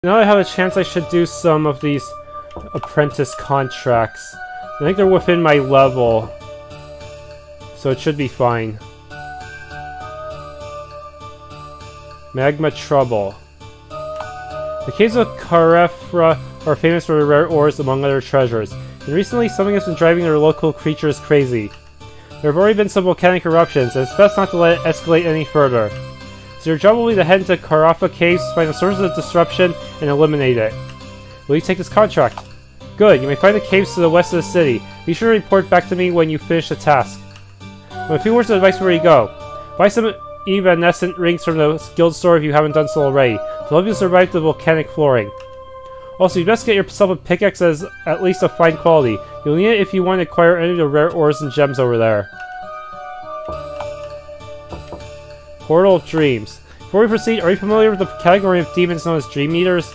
Now I have a chance, I should do some of these apprentice contracts. I think they're within my level, so it should be fine. Magma Trouble. The caves of Caradithia are famous for their rare ores, among other treasures, and recently something has been driving their local creatures crazy. There have already been some volcanic eruptions, and it's best not to let it escalate any further. So your job will be to head into Caradithia caves, find the source of disruption, and eliminate it. Will you take this contract? Good, you may find the caves to the west of the city. Be sure to report back to me when you finish the task. A few words of advice before you go. Buy some evanescent rings from the guild store if you haven't done so already, to help you survive the volcanic flooring. Also, you best get yourself a pickaxe that is at least of fine quality. You'll need it if you want to acquire any of the rare ores and gems over there. Portal of Dreams. Before we proceed, are you familiar with the category of demons known as Dream Eaters?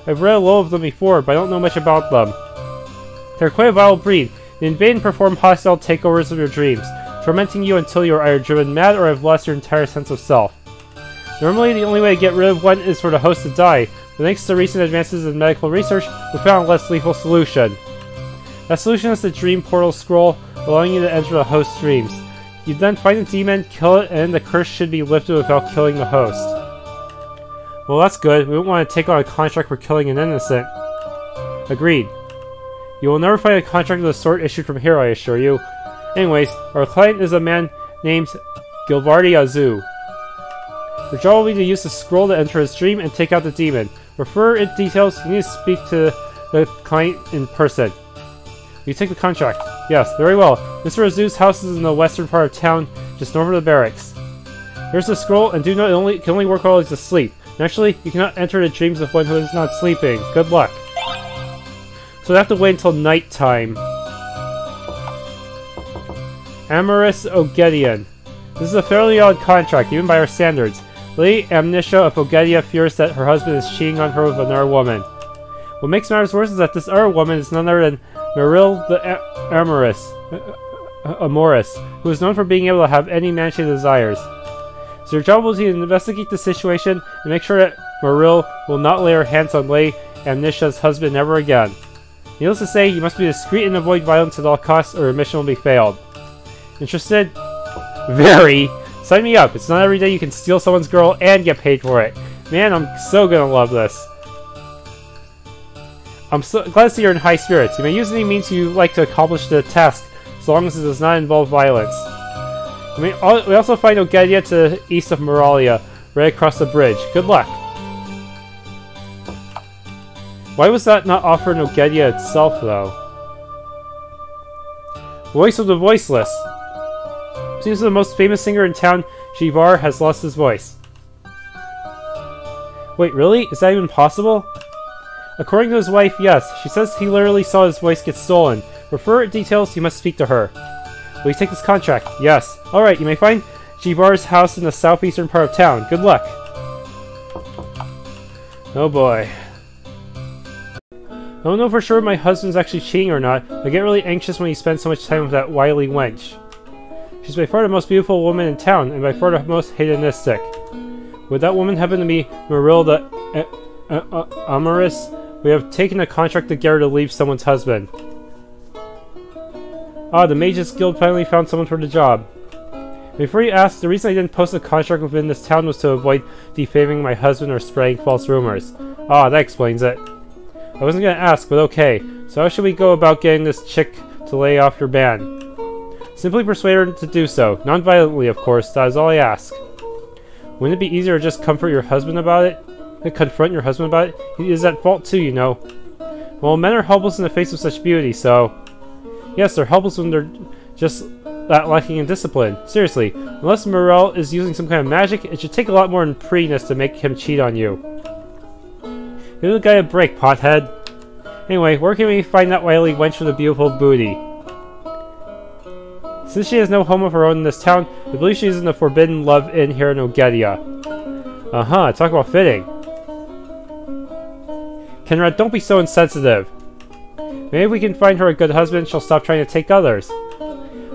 I've read a little of them before, but I don't know much about them. They're quite a vile breed. They invade and perform hostile takeovers of your dreams, tormenting you until you are either driven mad or have lost your entire sense of self. Normally, the only way to get rid of one is for the host to die, but thanks to recent advances in medical research, we found a less lethal solution. That solution is the Dream Portal Scroll, allowing you to enter the host's dreams. You then find the demon, kill it, and the curse should be lifted without killing the host. Well, that's good. We don't want to take on a contract for killing an innocent. Agreed. You will never find a contract of the sort issued from here, I assure you. Anyways, our client is a man named Gilvardi Azu. Your job will be to use the scroll to enter his dream and take out the demon. For further details, you need to speak to the client in person. You take the contract. Yes, very well. Mr. Azu's house is in the western part of town, just north of the barracks. Here's the scroll, and do note it can only work while he's asleep. Naturally, you cannot enter the dreams of one who is not sleeping. Good luck. So I have to wait until night time. Amorous Ogedian. This is a fairly odd contract, even by our standards. Lady Amnesia of Ogedia fears that her husband is cheating on her with another woman. What makes matters worse is that this other woman is none other than Maril the Amorous, who is known for being able to have any man she desires. So your job will be to investigate the situation and make sure that Maril will not lay her hands on Lady Amnesia's husband ever again. Needless to say, you must be discreet and avoid violence at all costs or your mission will be failed. Interested? Very! Sign me up! It's not every day you can steal someone's girl and get paid for it. Man, I'm so gonna love this. I'm so glad to see you're in high spirits. You may use any means you like to accomplish the task, as long as it does not involve violence. We also find Ogedia to the east of Moralia, right across the bridge. Good luck! Why was that not offered in Ogedia itself, though? Voice of the Voiceless. Seems the most famous singer in town, Jivar, has lost his voice. Wait, really? Is that even possible? According to his wife, yes. She says he literally saw his voice get stolen. For further details, you must speak to her. Will you take this contract? Yes. Alright, you may find Jivar's house in the southeastern part of town. Good luck. Oh boy. I don't know for sure if my husband's actually cheating or not. I get really anxious when he spends so much time with that wily wench. She's by far the most beautiful woman in town, and by far the most hedonistic. Would that woman happen to be Maril the Amorous? We have taken a contract together to leave someone's husband. Ah, the Mages Guild finally found someone for the job. Before you ask, the reason I didn't post a contract within this town was to avoid defaming my husband or spreading false rumors. Ah, that explains it. I wasn't gonna ask, but okay. So how should we go about getting this chick to lay off your ban? Simply persuade her to do so. Non-violently, of course. That is all I ask. Wouldn't it be easier to just comfort your husband about it? Confront your husband about it? He is at fault too, you know. Well, men are helpless in the face of such beauty, so... Yes, they're helpless when they're just that lacking in discipline. Seriously, unless Morel is using some kind of magic, it should take a lot more than prettiness to make him cheat on you. Give the guy a break, pothead. Anyway, where can we find that wily wench with a beautiful booty? Since she has no home of her own in this town, we believe she is in the Forbidden Love Inn here in Ogedia. Uh-huh, talk about fitting. Kenrad, don't be so insensitive. Maybe if we can find her a good husband, she'll stop trying to take others.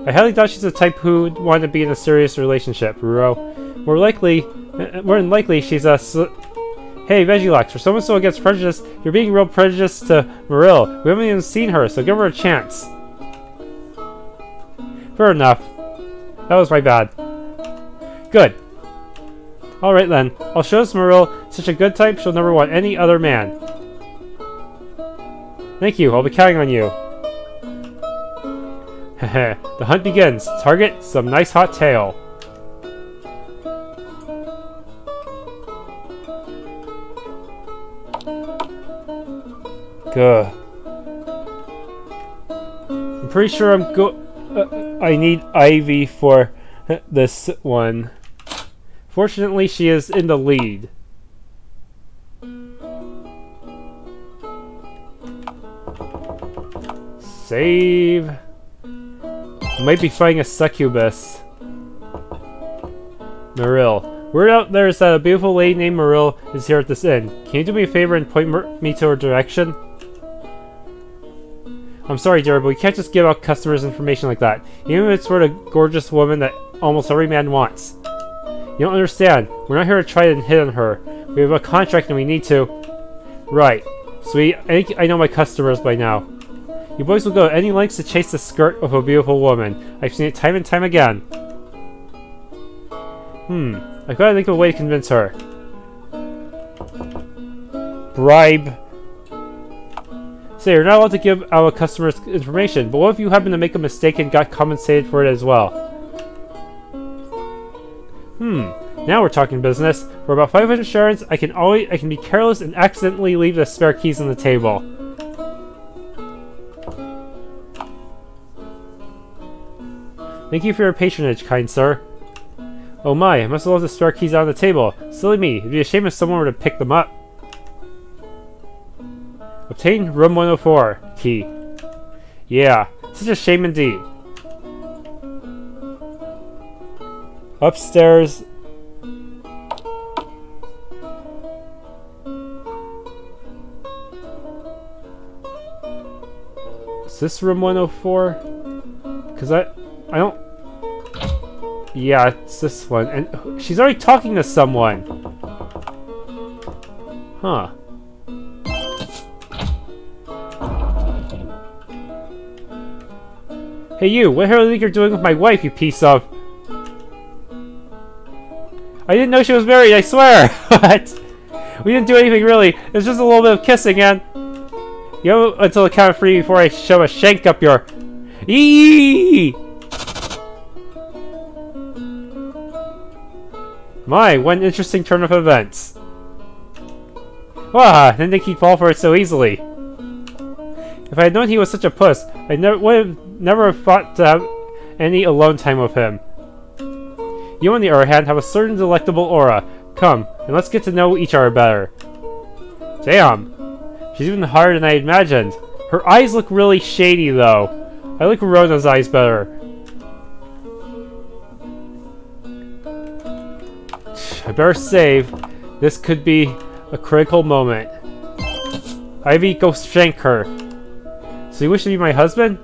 I highly doubt she's the type who would want to be in a serious relationship, Ruro. More than likely, she's Hey, Vegilox, for someone so against prejudice, you're being real prejudiced to Maril. We haven't even seen her, so give her a chance. Fair enough. That was my bad. Good. Alright then, I'll show this Maril such a good type she'll never want any other man. Thank you, I'll be counting on you. Heh, the hunt begins. Target, some nice hot tail. Gah. I'm pretty sure I need Ivy for this one. Fortunately, she is in the lead. Save. Might be fighting a succubus. Maril. Word out there is that a beautiful lady named Maril is here at this inn. Can you do me a favor and point me to her direction? I'm sorry, dear, but we can't just give out customers information like that. Even if it's for the gorgeous woman that almost every man wants. You don't understand. We're not here to try and hit on her. We have a contract and we need to. Right. Sweet. I think I know my customers by now. You boys will go to any lengths to chase the skirt of a beautiful woman. I've seen it time and time again. I've got to think of a way to convince her. Bribe. Say, you're not allowed to give our customers information, but what if you happen to make a mistake and got compensated for it as well? Now we're talking business. For about 500 shards, I can be careless and accidentally leave the spare keys on the table. Thank you for your patronage, kind sir. Oh my, I must have left the spare keys on the table. Silly me, it'd be a shame if someone were to pick them up. Obtain room 104 key. Yeah, such a shame indeed. Upstairs. Is this room 104? Because I don't... Yeah, it's this one. And she's already talking to someone. Huh. Hey you, what the hell do you think you're doing with my wife, you piece of... I didn't know she was married, I swear! What? We didn't do anything really. It was just a little bit of kissing, and... You have until the count of 3 before I shove a shank up your... Eeeeee! My, one interesting turn of events. Wah! Didn't think he'd fall for it so easily. If I had known he was such a puss, I would never have thought to have any alone time with him. You, on the other hand, have a certain delectable aura. Come, and let's get to know each other better. Damn! She's even hotter than I imagined. Her eyes look really shady, though. I like Rona's eyes better. I better save. This could be a critical moment. Ivy, go shank her. So you wish to be my husband?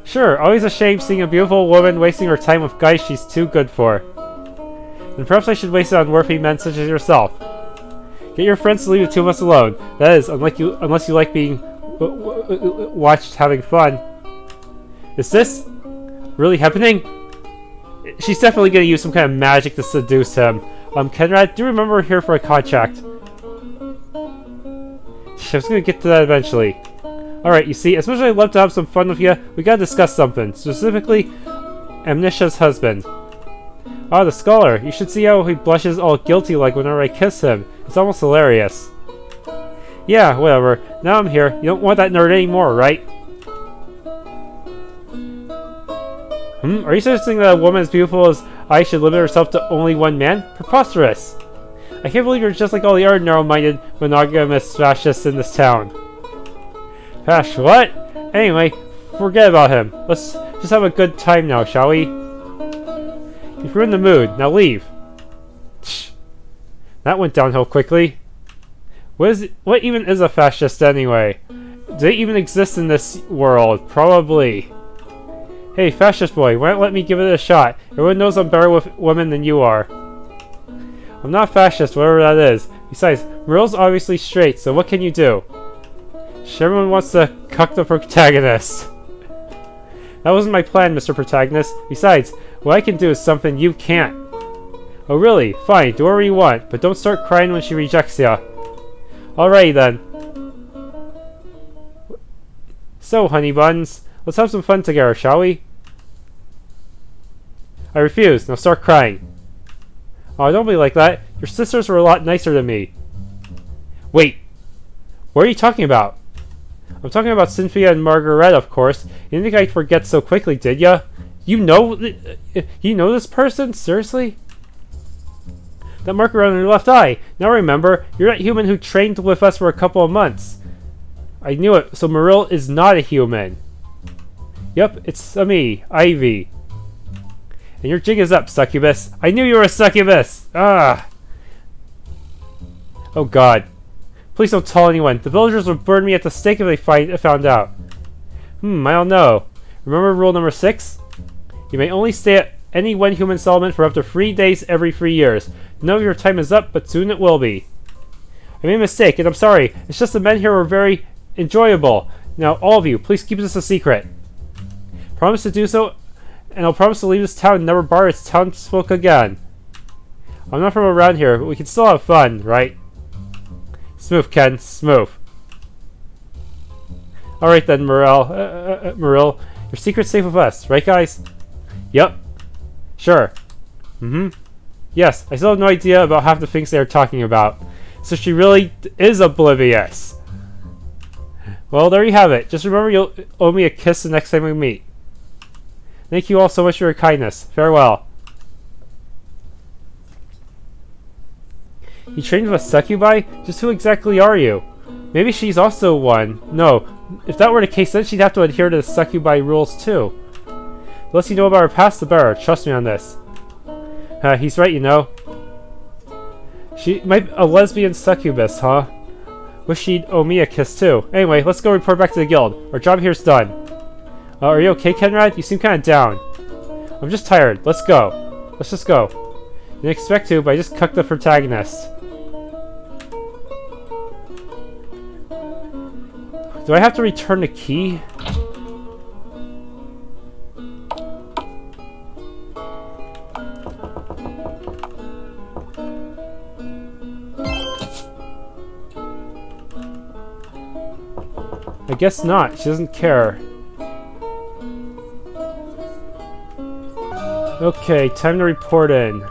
Sure, always a shame seeing a beautiful woman wasting her time with guys she's too good for. Then perhaps I should waste it on worthy men such as yourself. Get your friends to leave the two of us alone. That is, unless you like being watched having fun. Is this really happening? She's definitely gonna use some kind of magic to seduce him. Kenrad, do you remember we're here for a contract? I was gonna get to that eventually. Alright, you see, as much as I'd love to have some fun with you, we gotta discuss something. Specifically, Amnesia's husband. Ah, the scholar. You should see how he blushes all guilty-like whenever I kiss him. It's almost hilarious. Yeah, whatever. Now I'm here. You don't want that nerd anymore, right? Are you suggesting that a woman as beautiful as I should limit herself to only one man? Preposterous! I can't believe you're just like all the other narrow-minded, monogamous fascists in this town. Fash, what? Anyway, forget about him. Let's just have a good time now, shall we? You've ruined the mood. Now leave. Shh. That went downhill quickly. What even is a fascist anyway? Do they even exist in this world? Probably. Hey, fascist boy, why not let me give it a shot? Everyone knows I'm better with women than you are. I'm not fascist, whatever that is. Besides, Morill's obviously straight, so what can you do? Everyone wants to cuck the protagonist. That wasn't my plan, Mr. Protagonist. Besides, what I can do is something you can't. Oh really? Fine, do whatever you want, but don't start crying when she rejects ya. Alrighty then. So, honey buns, let's have some fun together, shall we? I refuse. Now start crying. Oh, don't be like that. Your sisters were a lot nicer than me. Wait. What are you talking about? I'm talking about Cynthia and Margaret, of course. You didn't think I'd forget so quickly, did ya? You know this person? Seriously? That mark around your left eye. Now remember, you're that human who trained with us for a couple of months. I knew it, so Muriel is not a human. Yep, it's me, Ivy. And your jig is up, succubus. I knew you were a succubus! Ah! Oh god. Please don't tell anyone. The villagers would burn me at the stake if they found out. I don't know. Remember rule number 6? You may only stay at any one human settlement for up to 3 days every 3 years. None of your time is up, but soon it will be. I made a mistake, and I'm sorry. It's just the men here were very enjoyable. Now, all of you, please keep this a secret. Promise to do so, and I'll promise to leave this town and never bar its townsfolk again. I'm not from around here, but we can still have fun, right? Smooth, Ken. Smooth. Alright then, Muriel. Your secret's safe with us, right guys? Yep. Sure. Yes, I still have no idea about half the things they are talking about. So she really is oblivious. Well, there you have it. Just remember you'll owe me a kiss the next time we meet. Thank you all so much for your kindness. Farewell. You trained with a succubi? Just who exactly are you? Maybe she's also one. No, if that were the case, then she'd have to adhere to the succubi rules too. The less you know about her past, the better. Trust me on this. He's right, you know. She might be a lesbian succubus, huh? Wish she'd owe me a kiss too. Anyway, let's go report back to the guild. Our job here's done. Are you okay, Kenrad? You seem kind of down. I'm just tired. Let's go. Let's just go. Didn't expect to, but I just cucked the protagonist. Do I have to return the key? I guess not. She doesn't care. Okay, time to report in.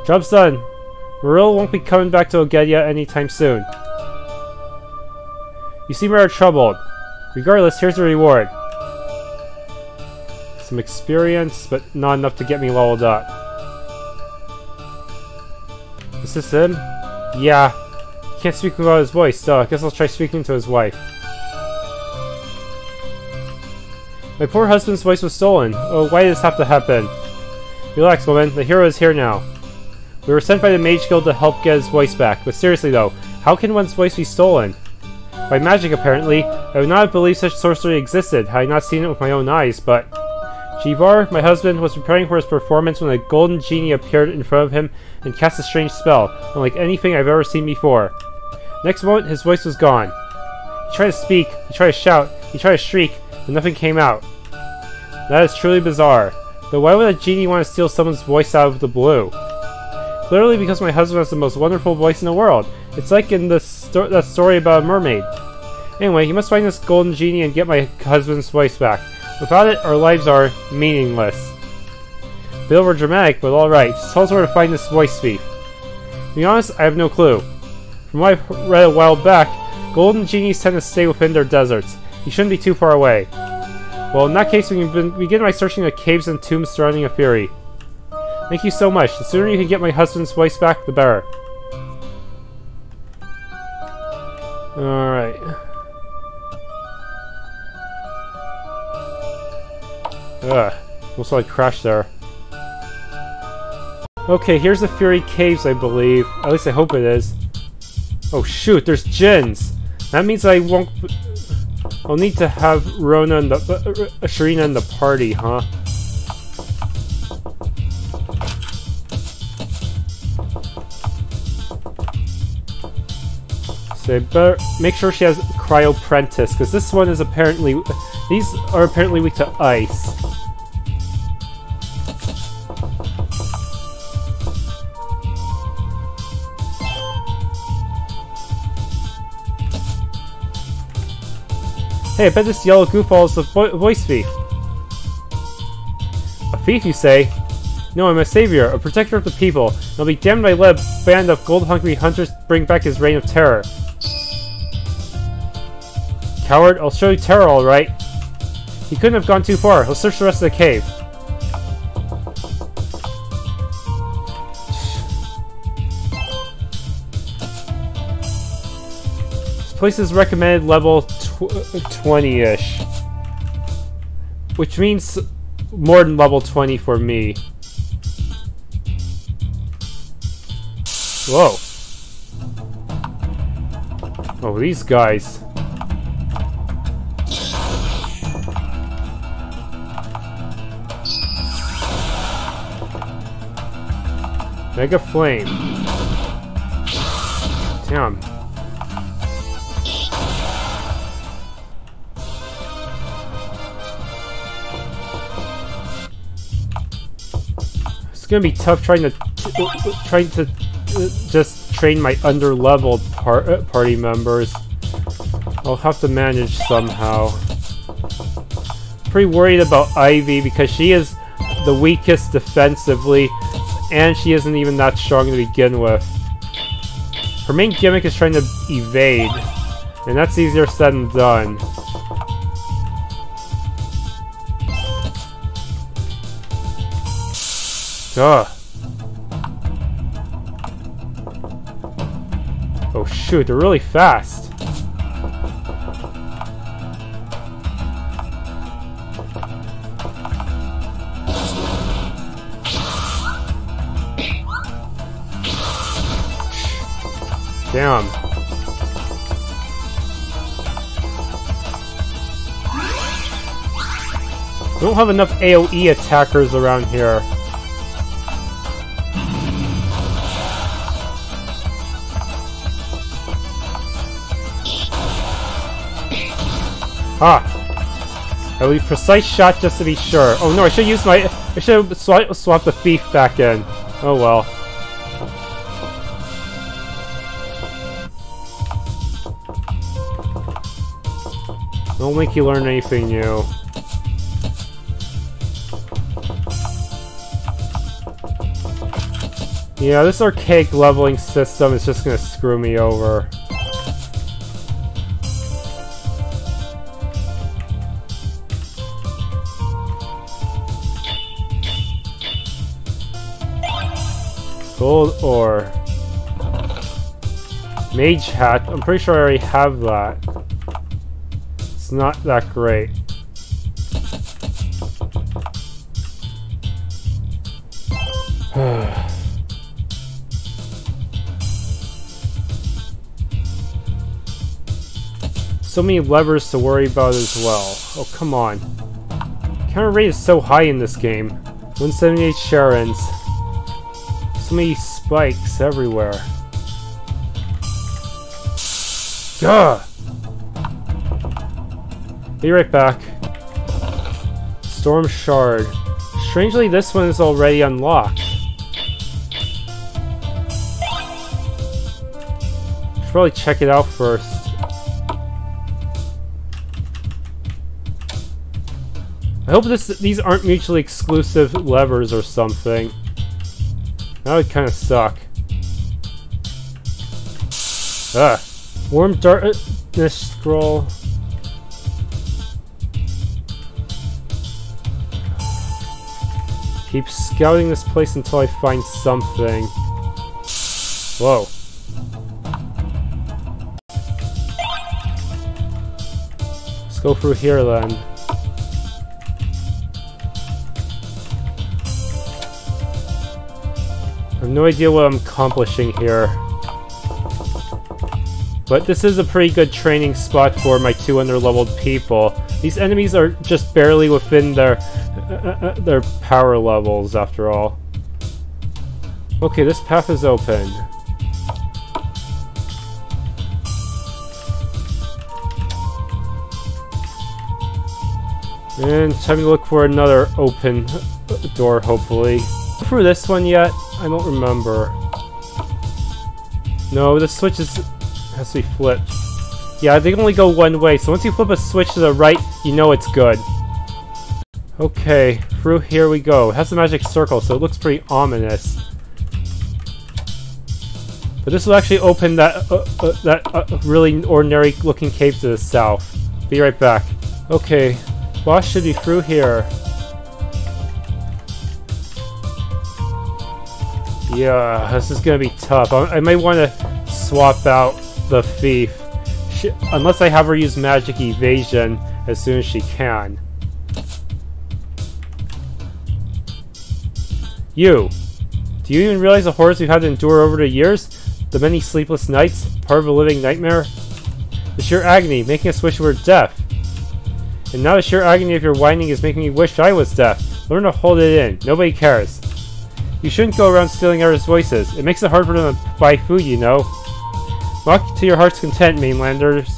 Job's done. Muriel won't be coming back to Aegea anytime soon. You seem rather troubled. Regardless, here's the reward. Some experience, but not enough to get me leveled up. Is this him? Yeah. He can't speak without his voice, so I guess I'll try speaking to his wife. My poor husband's voice was stolen. Oh, why did this have to happen? Relax, woman. The hero is here now. We were sent by the Mage Guild to help get his voice back. But seriously though, how can one's voice be stolen? By magic, apparently. I would not have believed such sorcery existed had I not seen it with my own eyes, but... Jivar, my husband, was preparing for his performance when a golden genie appeared in front of him and cast a strange spell, unlike anything I've ever seen before. Next moment, his voice was gone. He tried to speak, he tried to shout, he tried to shriek, but nothing came out. That is truly bizarre. Though why would a genie want to steal someone's voice out of the blue? Clearly because my husband has the most wonderful voice in the world. It's like in that story about a mermaid. Anyway, you must find this golden genie and get my husband's voice back. Without it, our lives are meaningless. A bit over dramatic, but alright. Just tell us where to find this voice thief. To be honest, I have no clue. From what I read a while back, golden genies tend to stay within their deserts. He shouldn't be too far away. Well, in that case, we can begin by searching the caves and tombs surrounding Ephyri. Thank you so much. The sooner you can get my husband's voice back, the better. Alright. Ugh. Looks like I crashed there. Okay, here's the Fury Caves, I believe. At least I hope it is. Oh shoot, there's djinns! That means I won't... I'll need to have Rona and Sharina in the party, huh? So I better make sure she has Cryoprentice, because this one is apparently... These are apparently weak to ice. Hey, I bet this yellow goofball is the voice thief. A thief, you say? No, I'm a savior, a protector of the people. I'll be damned if I let a band of gold-hungry hunters bring back his reign of terror. Coward, I'll show you terror, alright. He couldn't have gone too far. Let's search the rest of the cave. This place is recommended level 20-ish. Which means more than level 20 for me. Whoa. Oh, these guys. Mega Flame. Damn. It's gonna be tough trying to just train my under-leveled party members. I'll have to manage somehow. Pretty worried about Ivy because she is the weakest defensively, and she isn't even that strong to begin with. Her main gimmick is trying to evade, and that's easier said than done. Ugh. Oh shoot, they're really fast. Damn. We don't have enough AoE attackers around here. Ah! I leave precise shot just to be sure. Oh no, I should use my... I should have swapped the thief back in. Oh well. Don't make you learn anything new. Yeah, this archaic leveling system is just gonna screw me over. Gold ore. Mage hat. I'm pretty sure I already have that. It's not that great. So many levers to worry about as well. Oh, come on. Counter rate is so high in this game. 178 Sharons. So many spikes everywhere. Gah! Be right back. Storm Shard. Strangely, this one is already unlocked. Should probably check it out first. I hope these aren't mutually exclusive levers or something. That would kind of suck. Ah, Warm Darkness Scroll. Keep scouting this place until I find something. Whoa. Let's go through here then. I have no idea what I'm accomplishing here. But this is a pretty good training spot for my 2 under-leveled people. These enemies are just barely within their power levels, after all. Okay, this path is open. And time to look for another open door, hopefully. Through this one yet? I don't remember. No, the switch has to be flipped. Yeah, they can only go one way, so once you flip a switch to the right, you know it's good. Okay, through here we go. It has a magic circle, so it looks pretty ominous. But this will actually open that really ordinary looking cave to the south. Be right back. Okay, boss should be through here. Yeah, this is gonna be tough. I might want to swap out the thief. Unless I have her use magic evasion as soon as she can. You! Do you even realize the horrors we've had to endure over the years? The many sleepless nights? Part of a living nightmare? The sheer agony, making us wish we were deaf. And now the sheer agony of your whining is making me wish I was deaf. Learn to hold it in. Nobody cares. You shouldn't go around stealing others' voices. It makes it hard for them to buy food, you know. Walk to your heart's content, mainlanders.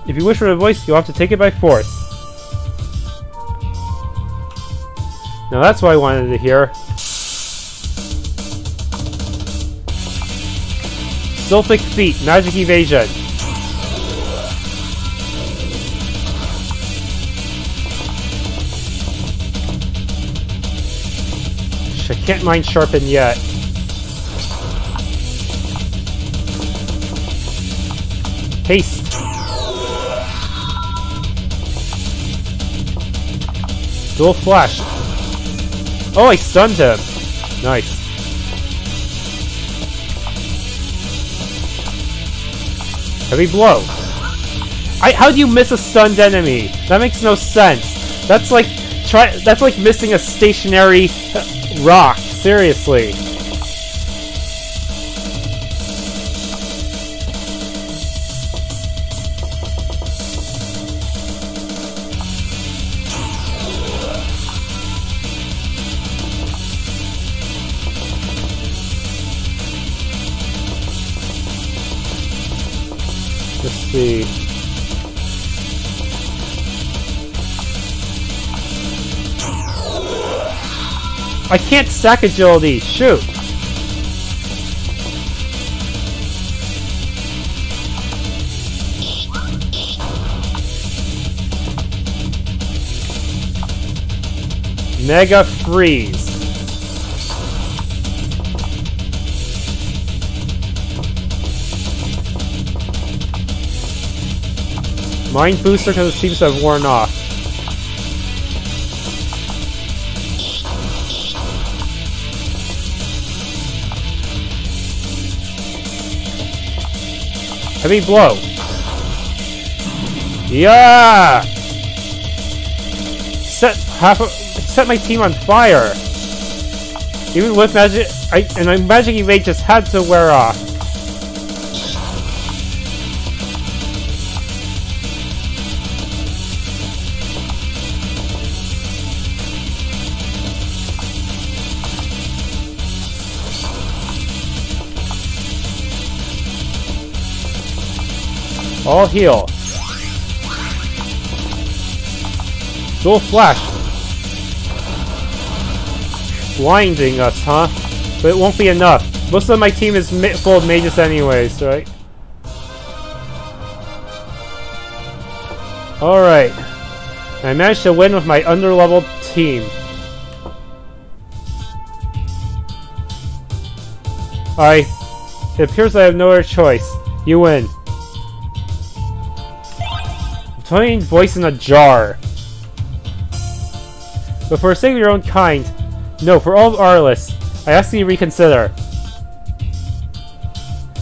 If you wish for a voice, you'll have to take it by force. Now that's what I wanted to hear. Sylphic Feet, Magic Evasion. I can't mind Sharpen yet. Haste. Dual Flash. Oh, I stunned him. Nice. Heavy Blow. How do you miss a stunned enemy? That makes no sense. That's like missing a stationary rock. Seriously. Let's see. I can't stack agility. Shoot. Mega Freeze. Mind Booster because it seems to have worn off. Heavy Blow. Yeah! Set my team on fire. Even with magic, and my magic evade just had to wear off. All heal. Dual Flash. Blinding us, huh? But it won't be enough. Most of my team is full of mages anyways, right? Alright. I managed to win with my underleveled team. It appears I have no other choice. You win. Tiny voice in a jar. But for the sake of your own kind, no, for all of Arliss, I ask you to reconsider.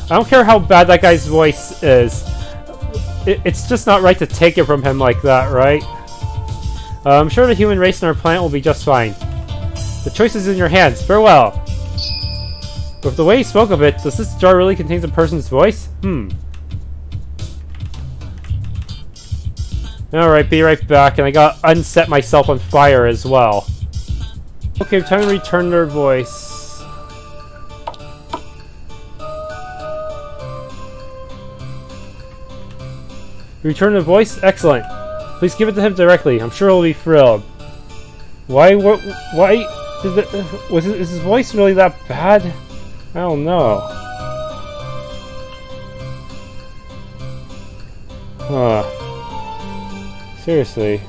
I don't care how bad that guy's voice is. It's just not right to take it from him like that, right? I'm sure the human race on our planet will be just fine. The choice is in your hands. Farewell. With the way you spoke of it, does this jar really contain a person's voice? Alright, be right back, and I gotta unset myself on fire as well. Okay, time to return their voice. Return the voice? Excellent. Please give it to him directly. I'm sure he'll be thrilled. Why? Is his voice really that bad? I don't know. Huh. Seriously.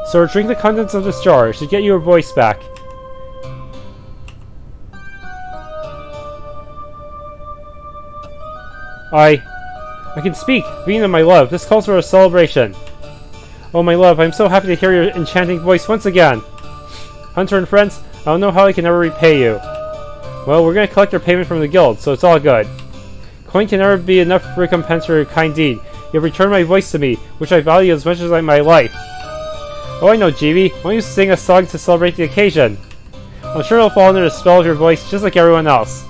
Sir, drink the contents of this jar. It should get your voice back. I can speak! Vina, my love, this calls for a celebration. Oh, my love, I'm so happy to hear your enchanting voice once again. Hunter and friends, I don't know how I can ever repay you. Well, we're gonna collect your payment from the guild, so it's all good. Coin can never be enough recompense for your kind deed. You have returned my voice to me, which I value as much as my life. Oh, I know, GB. Why don't you sing a song to celebrate the occasion? I'm sure it'll fall under the spell of your voice, just like everyone else.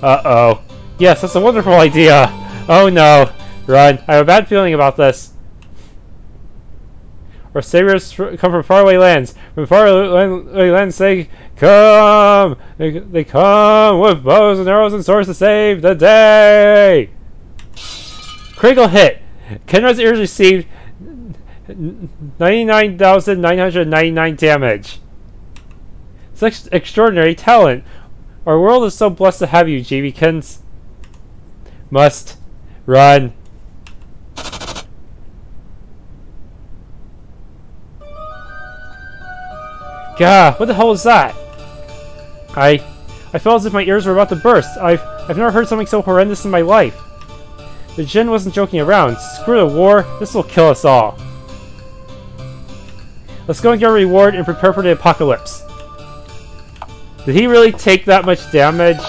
Uh-oh. Yes, that's a wonderful idea! Oh no! Run. I have a bad feeling about this. Our saviors come from faraway lands. From faraway lands say, come! They come with bows and arrows and swords to save the day! Critical hit! Kenrad's ears received 99,999 damage. Such extraordinary talent! Our world is so blessed to have you, JBkins. Must run. Gah, what the hell was that? I felt as if my ears were about to burst. I've never heard something so horrendous in my life. The Djinn wasn't joking around. Screw the war, this will kill us all. Let's go and get a reward and prepare for the apocalypse. Did he really take that much damage?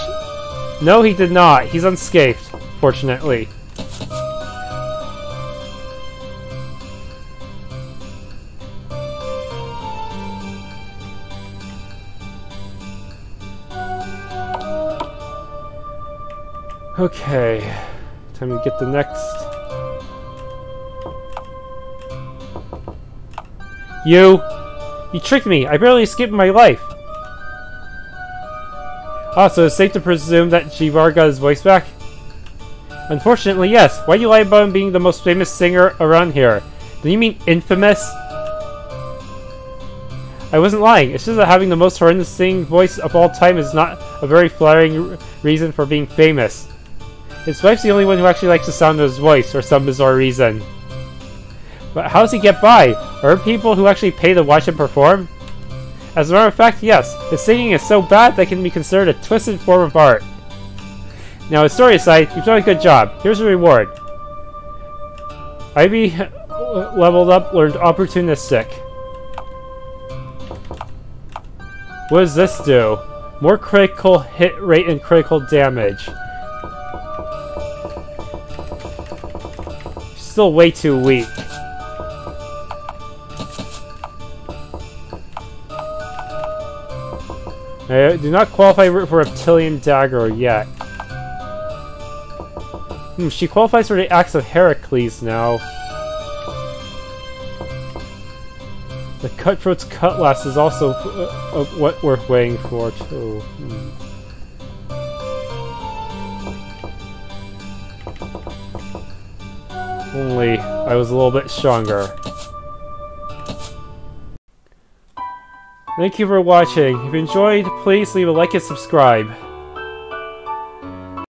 No, he did not. He's unscathed, fortunately. Okay, time to get the next. You tricked me! I barely escaped my life! Ah, so it's safe to presume that Jivar got his voice back? Unfortunately, yes. Why do you lie about him being the most famous singer around here? Do you mean infamous? I wasn't lying. It's just that having the most horrendous singing voice of all time is not a very flattering reason for being famous. His wife's the only one who actually likes the sound of his voice, for some bizarre reason. But how does he get by? Are there people who actually pay to watch him perform? As a matter of fact, yes. His singing is so bad that it can be considered a twisted form of art. Now, his story aside, you've done a good job. Here's a reward. Ivy leveled up, learned opportunistic. What does this do? More critical hit rate and critical damage. Still way too weak. I do not qualify for Reptilian Dagger yet. She qualifies for the Axe of Heracles now. The Cutthroat's Cutlass is also what worth waiting for, too. Only I was a little bit stronger. Thank you for watching. If you enjoyed, please leave a like and subscribe.